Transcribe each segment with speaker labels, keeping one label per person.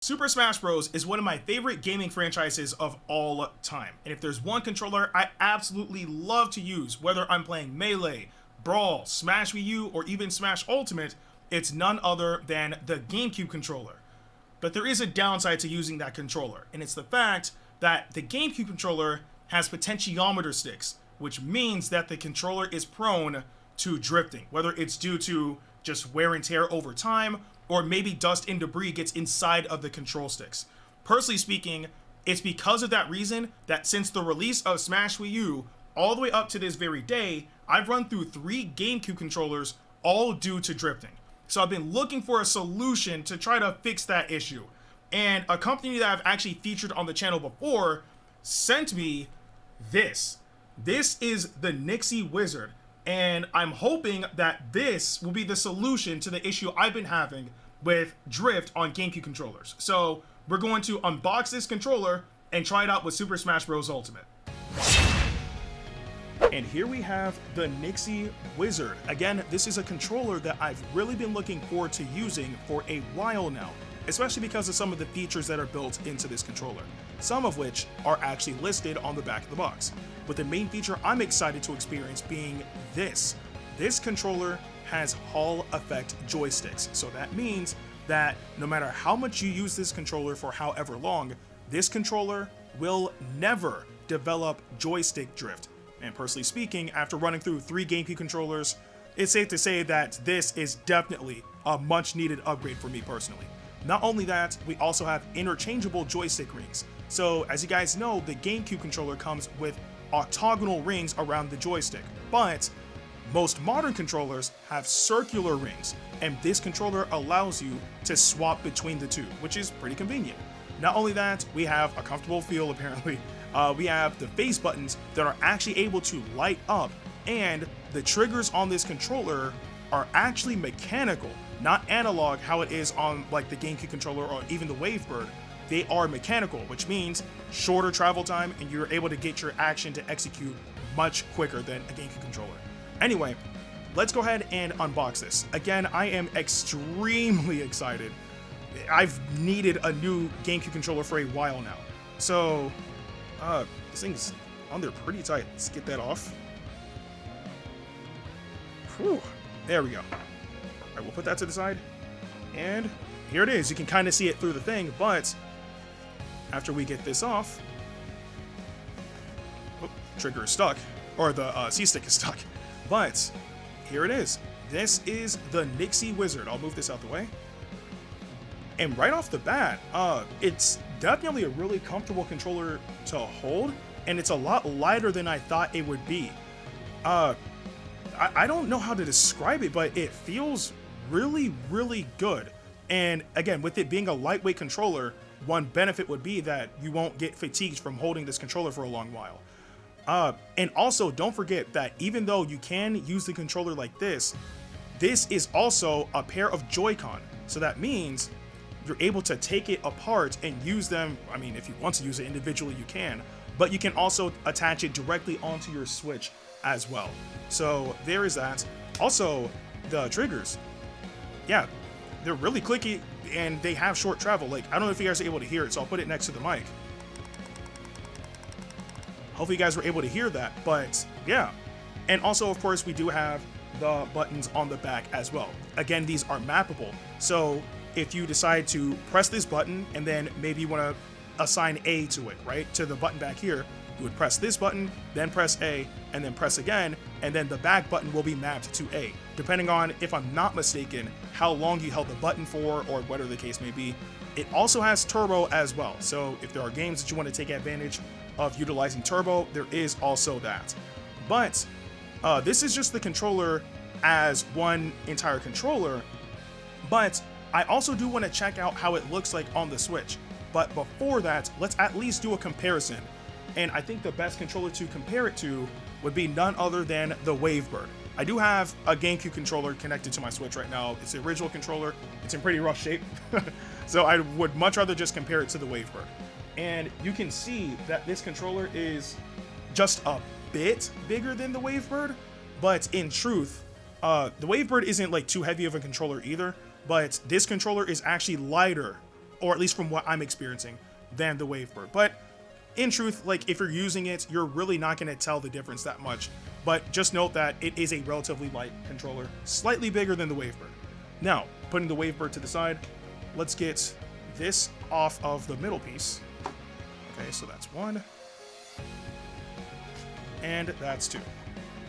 Speaker 1: Super Smash Bros. Is one of my favorite gaming franchises of all time. And if there's one controller I absolutely love to use, whether I'm playing Melee, Brawl, Smash Wii U, or even Smash Ultimate, it's none other than the GameCube controller. But there is a downside to using that controller, and it's the fact that the GameCube controller has potentiometer sticks, which means that the controller is prone to drifting, whether it's due to just wear and tear over time, or maybe dust and debris gets inside of the control sticks. Personally speaking, it's because of that reason that since the release of Smash Wii U, all the way up to this very day, I've run through 3 GameCube controllers, all due to drifting. So I've been looking for a solution to try to fix that issue. And a company that I've actually featured on the channel before sent me this. This is the NYXI Wizard. And I'm hoping that this will be the solution to the issue I've been having with drift on GameCube controllers. So we're going to unbox this controller and try it out with Super Smash Bros. Ultimate. And here we have the NYXI Wizard. Again, this is a controller that I've really been looking forward to using for a while now, especially because of some of the features that are built into this controller, some of which are actually listed on the back of the box. But the main feature I'm excited to experience being this. This controller has Hall effect joysticks, so that means that no matter how much you use this controller for however long, this controller will never develop joystick drift. And personally speaking, after running through 3 GameCube controllers, it's safe to say that this is definitely a much needed upgrade for me personally. Not only that, we also have interchangeable joystick rings. So as you guys know, the GameCube controller comes with octagonal rings around the joystick, but most modern controllers have circular rings, and this controller allows you to swap between the two, which is pretty convenient. Not only that, we have a comfortable feel apparently. We have the face buttons that are actually able to light up, and the triggers on this controller are actually mechanical, not analog how it is on like the GameCube controller or even the Wavebird. They are mechanical, which means shorter travel time, and you're able to get your action to execute much quicker than a GameCube controller. Anyway, let's go ahead and unbox this. Again, I am extremely excited. I've needed a new GameCube controller for a while now. So, this thing's on there pretty tight. Let's get that off. Whew, there we go. All right, we'll put that to the side. And here it is. You can kind of see it through the thing, but after we get this off, trigger is stuck, or the C-stick is stuck. But here it is. This is the NYXI Wizard. I'll move this out the way. And right off the bat, it's definitely a really comfortable controller to hold, and it's a lot lighter than I thought it would be. I don't know how to describe it, but it feels really, really good. And again, with it being a lightweight controller, one benefit would be that you won't get fatigued from holding this controller for a long while. And also, don't forget that even though you can use the controller like this is also a pair of Joy-Con. So that means you're able to take it apart and use them. I mean, if you want to use it individually, you can, but you can also attach it directly onto your Switch as well. So there is that. Also, the triggers, yeah, they're really clicky and they have short travel. Like, I don't know if you guys are able to hear it, so I'll put it next to the mic. Hopefully you guys were able to hear that, but yeah. And also, of course, we do have the buttons on the back as well. Again, these are mappable. So if you decide to press this button and then maybe you want to assign A to it, right? To the button back here, you would press this button, then press A, and then press again, and then the back button will be mapped to A, depending on, if I'm not mistaken, how long you held the button for or whatever the case may be. It also has turbo as well. So if there are games that you want to take advantage of utilizing turbo, there is also that. But this is just the controller as one entire controller, but I also do want to check out how it looks like on the Switch. But before that, let's at least do a comparison. And I think the best controller to compare it to would be none other than the Wavebird. I do have a GameCube controller connected to my Switch right now. It's the original controller. It's in pretty rough shape. So I would much rather just compare it to the Wavebird. And you can see that this controller is just a bit bigger than the Wavebird, but in truth, the Wavebird isn't like too heavy of a controller either, but this controller is actually lighter or at least from what I'm experiencing, than the Wavebird. But in truth, like if you're using it, you're really not going to tell the difference that much. But just note that it is a relatively light controller, slightly bigger than the Wavebird. Now, putting the Wavebird to the side, let's get this off of the middle piece. Okay, so that's one. And that's two.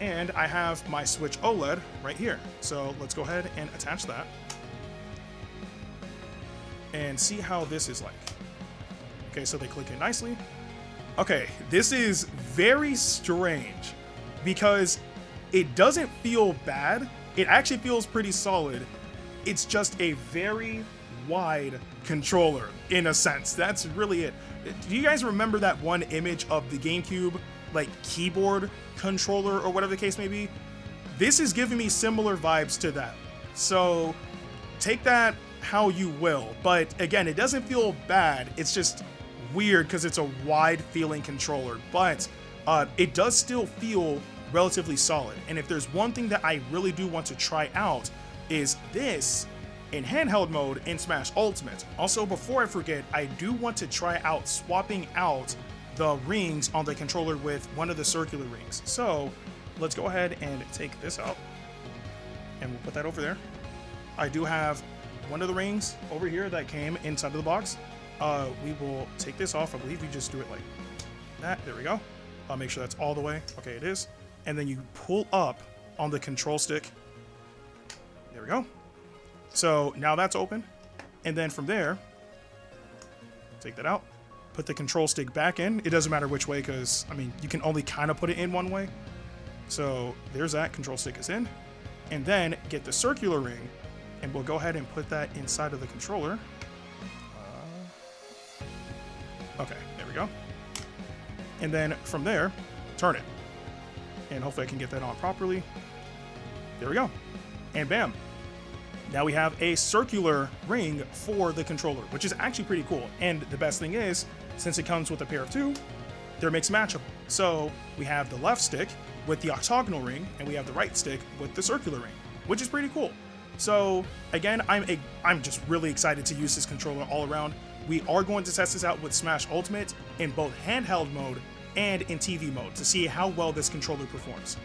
Speaker 1: And I have my Switch OLED right here. So let's go ahead and attach that. And see how this is like. Okay, so they click in nicely. Okay, this is very strange because it doesn't feel bad. It actually feels pretty solid. It's just a very wide controller in a sense. That's really it. Do you guys remember that one image of the GameCube like keyboard controller or whatever the case may be? This is giving me similar vibes to that. So take that how you will. But again, it doesn't feel bad. It's just weird because it's a wide feeling controller, but it does still feel relatively solid. And if there's one thing that I really do want to try out is this in handheld mode in Smash Ultimate. Also, before I forget, I do want to try out swapping out the rings on the controller with one of the circular rings. So let's go ahead and take this out and we'll put that over there. I do have one of the rings over here that came inside of the box. We will take this off. I believe you just do it like that. There we go. I'll make sure that's all the way. Okay, it is. And then you pull up on the control stick. There we go. So now that's open. And then from there, take that out. Put the control stick back in. It doesn't matter which way because, I mean, you can only kind of put it in one way. So there's that. Control stick is in. And then get the circular ring. And we'll go ahead and put that inside of the controller. Okay, there we go. And then from there, turn it. And hopefully I can get that on properly. There we go. And bam. Now we have a circular ring for the controller, which is actually pretty cool. And the best thing is, since it comes with a pair of two, they're mix matchable. So we have the left stick with the octagonal ring, and we have the right stick with the circular ring, which is pretty cool. So again, I'm just really excited to use this controller all around. We are going to test this out with Smash Ultimate in both handheld mode and in TV mode to see how well this controller performs.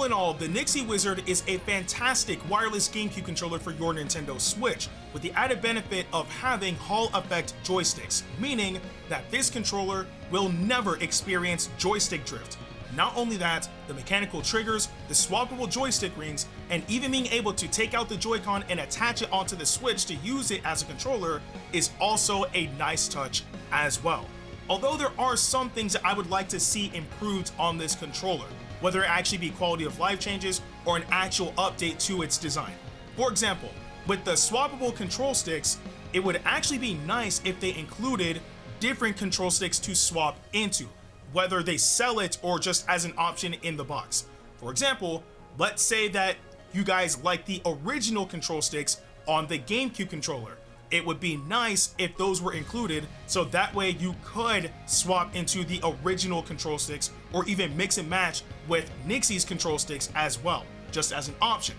Speaker 1: in all, the NYXI Wizard is a fantastic wireless GameCube controller for your Nintendo Switch, with the added benefit of having Hall effect joysticks, meaning that this controller will never experience joystick drift. Not only that, the mechanical triggers, the swappable joystick rings, and even being able to take out the Joy-Con and attach it onto the Switch to use it as a controller is also a nice touch as well. Although there are some things that I would like to see improved on this controller, whether it actually be quality of life changes or an actual update to its design. For example, with the swappable control sticks, it would actually be nice if they included different control sticks to swap into, whether they sell it or just as an option in the box. For example, let's say that you guys like the original control sticks on the GameCube controller. It would be nice if those were included, so that way you could swap into the original control sticks or even mix and match with NYXI's control sticks as well, just as an option.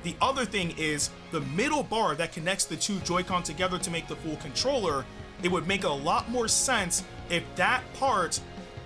Speaker 1: The other thing is the middle bar that connects the two Joy-Con together to make the full controller. It would make a lot more sense if that part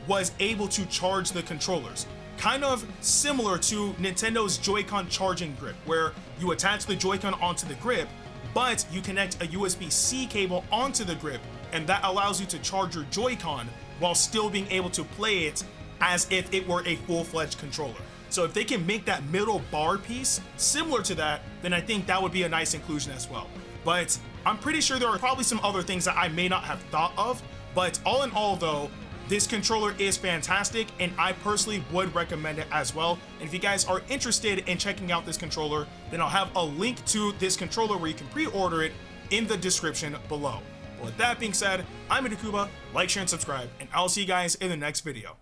Speaker 1: was able to charge the controllers. Kind of similar to Nintendo's Joy-Con charging grip, where you attach the Joy-Con onto the grip, but you connect a USB-C cable onto the grip, and that allows you to charge your Joy-Con while still being able to play it as if it were a full-fledged controller. So if they can make that middle bar piece similar to that, then I think that would be a nice inclusion as well. But I'm pretty sure there are probably some other things that I may not have thought of, but all in all though, this controller is fantastic, and I personally would recommend it as well. And if you guys are interested in checking out this controller, then I'll have a link to this controller where you can pre-order it in the description below. But with that being said, I'm Ndukauba, like, share, and subscribe, and I'll see you guys in the next video.